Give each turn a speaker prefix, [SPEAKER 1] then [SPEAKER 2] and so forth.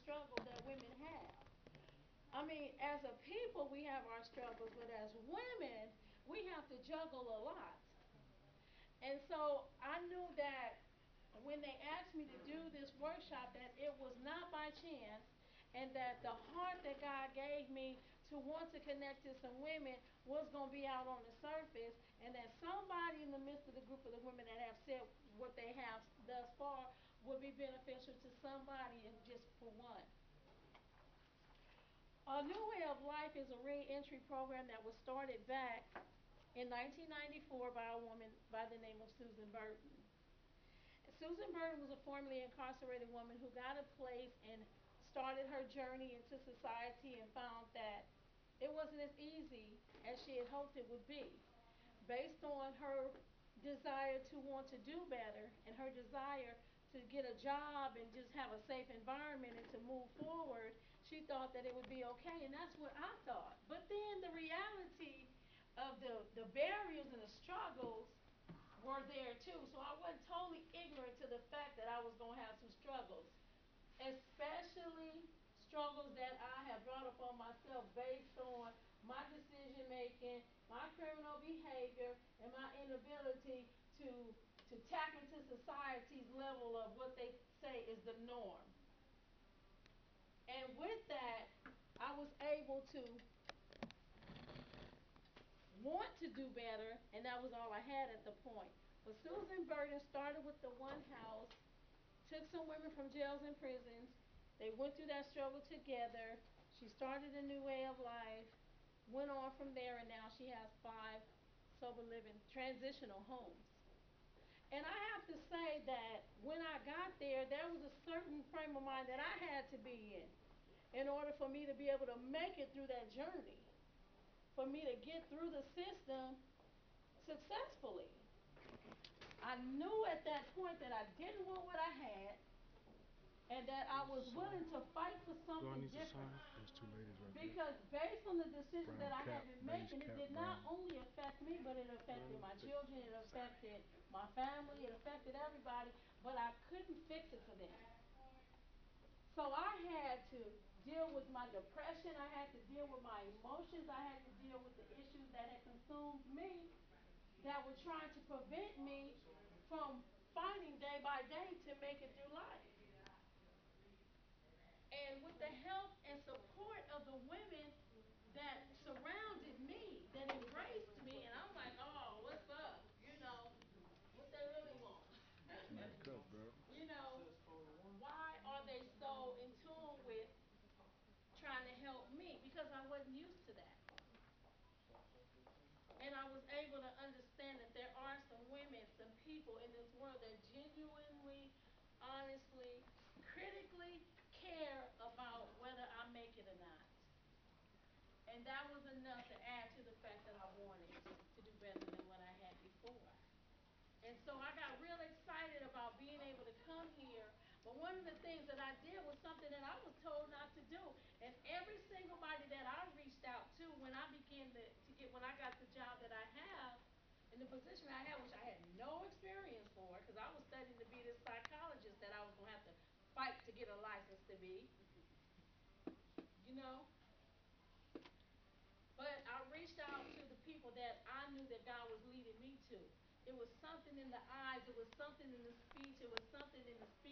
[SPEAKER 1] struggle that women have. I mean, as a people, we have our struggles, but as women, we have to juggle a lot. And so I knew that when they asked me to do this workshop, that it was not by chance, and that the heart that God gave me to want to connect to some women was going to be out on the surface, and that somebody in the midst of the group of the women that have said what they have thus far would be beneficial to somebody, and just for one. A New Way of Life is a re-entry program that was started back in 1994 by a woman by the name of Susan Burton. Susan Burton was a formerly incarcerated woman who got a place and started her journey into society and found that it wasn't as easy as she had hoped it would be. Based on her desire to want to do better and her desire to get a job and just have a safe environment and to move forward, she thought that it would be okay, and that's what I thought. But then the reality of the barriers and the struggles were there too. So I wasn't totally ignorant to the fact that I was going to have some struggles, especially struggles that I have brought upon myself based on my decision making, my criminal behavior, and my inability to tap into society's level of what they say is the norm. And with that, I was able to want to do better, and that was all I had at the point. But Susan Burton started with the one house, took some women from jails and prisons. They went through that struggle together. She started a new way of life, went on from there, and now she has 5 sober living transitional homes. And I have to say that when I got there was a certain frame of mind that I had to be in order for me to be able to make it through that journey, for me to get through the system successfully. I knew at that point that I didn't want what I had, and that I was willing to fight for something different. Because based on the decisions that I had been making, it did not only affect me, but it affected my children, it affected my family, it affected everybody, but I couldn't fix it for them. So I had to deal with my depression, I had to deal with my emotions, I had to deal with the issues that had consumed me that were trying to prevent me from fighting day by day to make it through life. And with the help and support of the women that surrounded me, that embraced me, and I'm like, oh, what's up? What they really want. you know, why are they so in tune with trying to help me? Because I wasn't used to that. And I was able to understand that there are some women, some people in this world that genuinely, honestly, critically care about whether I make it or not. And that was enough to add to the fact that I wanted to do better than what I had before. And so I got real excited about being able to come here. But one of the things that I did was something that I was told not to do. And every single body that I reached out to when I began when I got the job that I have, and the position I had, which I had no experience for, because I was studying to be this psychologist that I was going to have to fight to get a license to be, you know. But I reached out to the people that I knew that God was leading me to. It was something in the eyes, it was something in the speech, it was something in the speech.